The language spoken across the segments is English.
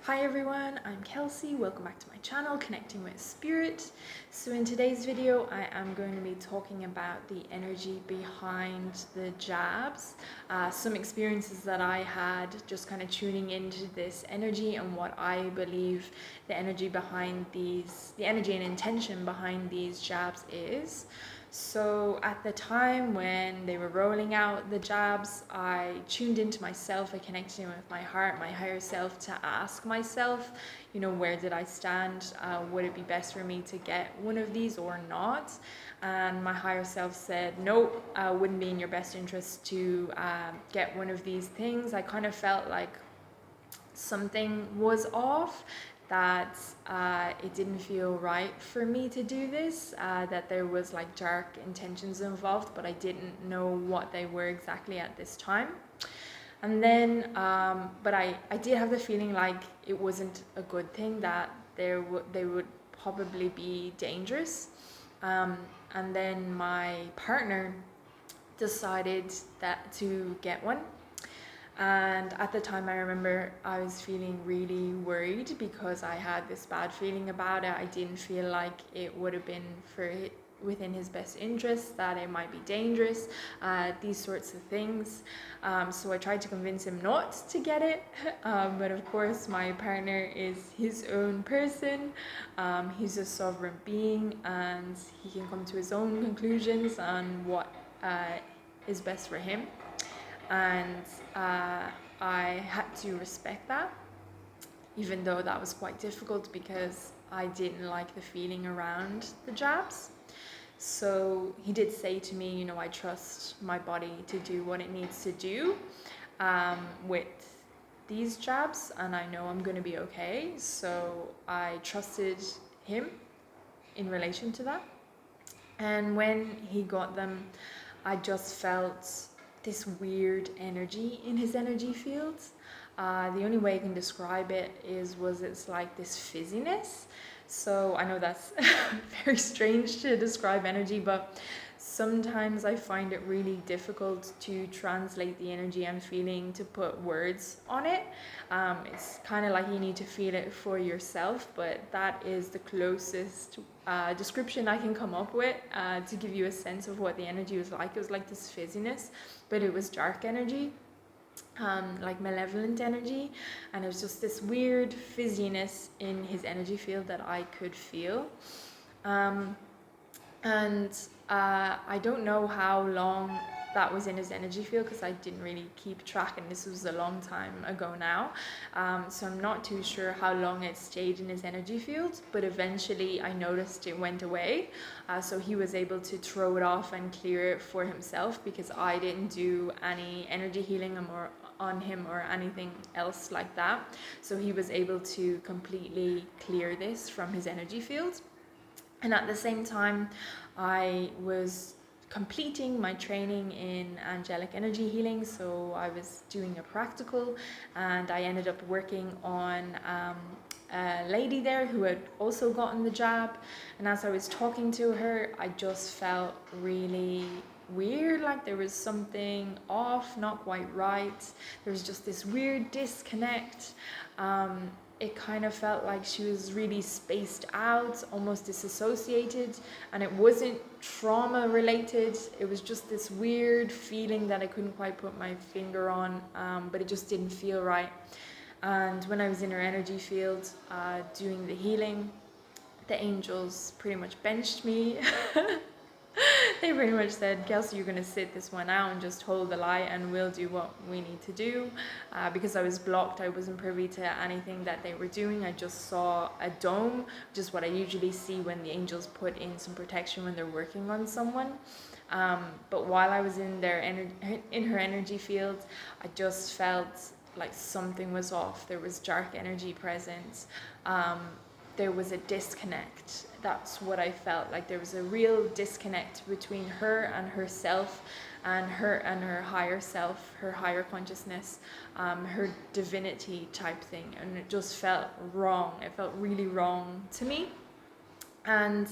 Hi everyone, I'm Kelsie. Welcome back to my channel, Connecting with Spirit. So in today's video, I am going to be talking about the energy behind the jabs, some experiences that I had just kind of tuning into this energy and what I believe the energy behind the energy and intention behind these jabs is. So at the time when they were rolling out the jabs, I tuned into myself, I connected in with my heart, my higher self, to ask myself, where did I stand? Would it be best for me to get one of these or not? And my higher self said, no, wouldn't be in your best interest to get one of these things. I kind of felt like something was off, that it didn't feel right for me to do this, that there was like dark intentions involved, but I didn't know what they were exactly at this time. And then, but I did have the feeling like it wasn't a good thing, that they would probably be dangerous. And then my partner decided to get one. And at the time, I remember I was feeling really worried because I had this bad feeling about it. I didn't feel like it would have been within his best interest, that it might be dangerous, these sorts of things. So I tried to convince him not to get it. But of course, my partner is his own person. He's a sovereign being and he can come to his own conclusions on what is best for him. And I had to respect that, even though that was quite difficult because I didn't like the feeling around the jabs. So he did say to me, I trust my body to do what it needs to do with these jabs, and I know I'm going to be okay. So I trusted him in relation to that. And when he got them, I just felt this weird energy in his energy field. The only way I can describe it it's like this fizziness. So I know that's very strange to describe energy, but sometimes I find it really difficult to translate the energy I'm feeling, to put words on it. It's kind of like you need to feel it for yourself, but that is the closest description I can come up with to give you a sense of what the energy was like. It was like this fizziness, but it was dark energy, like malevolent energy, and it was just this weird fizziness in his energy field that I could feel. And I don't know how long that was in his energy field because I didn't really keep track, and this was a long time ago now. So I'm not too sure how long it stayed in his energy field, but eventually I noticed it went away. So he was able to throw it off and clear it for himself because I didn't do any energy healing on him or anything else like that. So he was able to completely clear this from his energy field. And at the same time, I was completing my training in Angelic Energy Healing. So I was doing a practical, and I ended up working on a lady there who had also gotten the jab. And as I was talking to her, I just felt really weird, like there was something off, not quite right. There was just this weird disconnect. It kind of felt like she was really spaced out, almost disassociated, and it wasn't trauma related. It was just this weird feeling that I couldn't quite put my finger on, but it just didn't feel right. And when I was in her energy field doing the healing, the angels pretty much benched me. They pretty much said, Kelsie, you're going to sit this one out and just hold the light and we'll do what we need to do. Because I was blocked, I wasn't privy to anything that they were doing. I just saw a dome, just what I usually see when the angels put in some protection when they're working on someone. But while I was in her energy field, I just felt like something was off. There was dark energy present. There was a disconnect. That's what I felt like. There was a real disconnect between her and herself, and her higher self, her higher consciousness, her divinity type thing, and it just felt wrong. It felt really wrong to me. And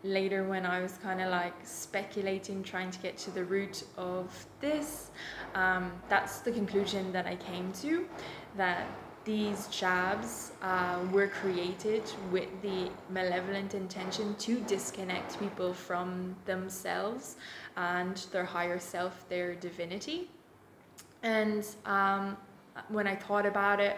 later, when I was kind of like speculating, trying to get to the root of this, that's the conclusion that I came to, that these jabs were created with the malevolent intention to disconnect people from themselves and their higher self, their divinity. And when I thought about it,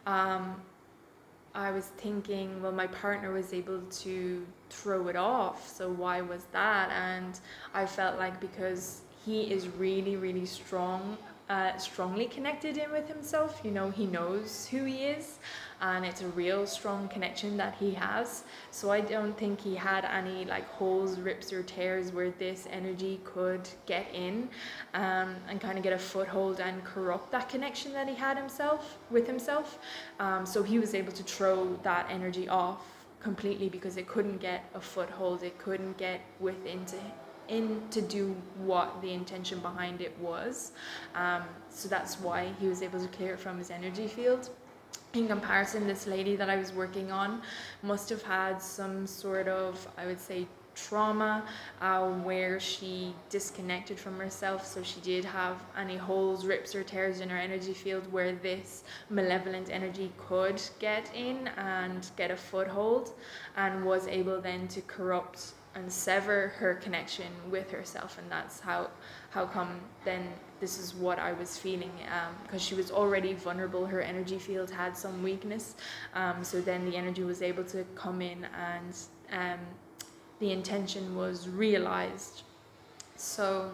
I was thinking, well, my partner was able to throw it off, so why was that? And I felt like because he is really, really strongly connected in with himself, you know, he knows who he is, and it's a real strong connection that he has. So I don't think he had any like holes, rips, or tears where this energy could get in and kind of get a foothold and corrupt that connection that he had with himself. So he was able to throw that energy off completely because it couldn't get a foothold, it couldn't get within to do what the intention behind it was. So that's why he was able to clear it from his energy field. In comparison, this lady that I was working on must have had some sort of, I would say, trauma where she disconnected from herself, so she did have any holes, rips, or tears in her energy field where this malevolent energy could get in and get a foothold, and was able then to corrupt and sever her connection with herself. And that's how come then this is what I was feeling, because she was already vulnerable, her energy field had some weakness, so then the energy was able to come in, and the intention was realized. So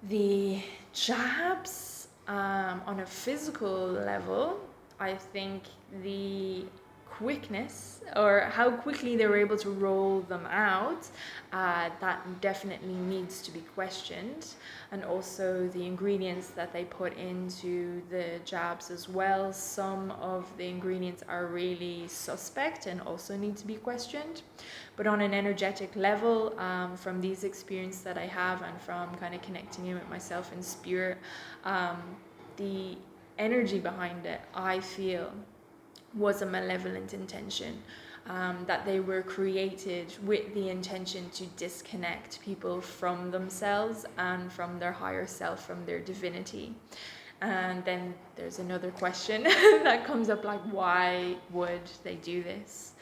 the jabs, on a physical level, I think the quickness, or how quickly they were able to roll them out, that definitely needs to be questioned. And also the ingredients that they put into the jabs as well, some of the ingredients are really suspect and also need to be questioned. But on an energetic level, from these experiences that I have and from kind of connecting in with myself in spirit, the energy behind it, I feel, was a malevolent intention, that they were created with the intention to disconnect people from themselves and from their higher self, from their divinity. And then there's another question that comes up, like, why would they do this?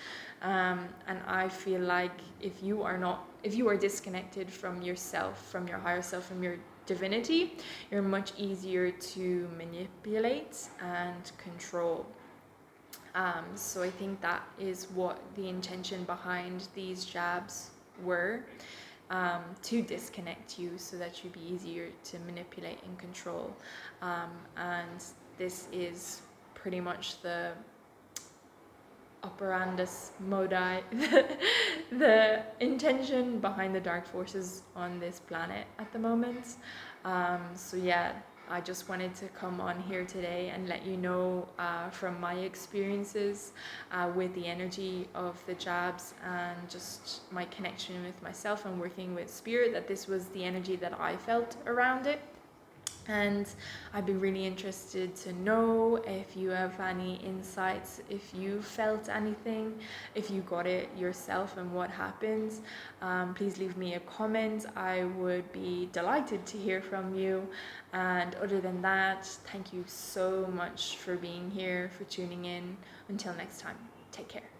And I feel like if you are disconnected from yourself, from your higher self, from your divinity, you're much easier to manipulate and control. So I think that is what the intention behind these jabs were, to disconnect you so that you'd be easier to manipulate and control. And this is pretty much the operandus modi, the intention behind the dark forces on this planet at the moment. So yeah, I just wanted to come on here today and let you know from my experiences with the energy of the jabs and just my connection with myself and working with spirit, that this was the energy that I felt around it. And I'd be really interested to know if you have any insights, if you felt anything, if you got it yourself and what happens. Please leave me a comment. I would be delighted to hear from you. And other than that, thank you so much for being here, for tuning in. Until next time, take care.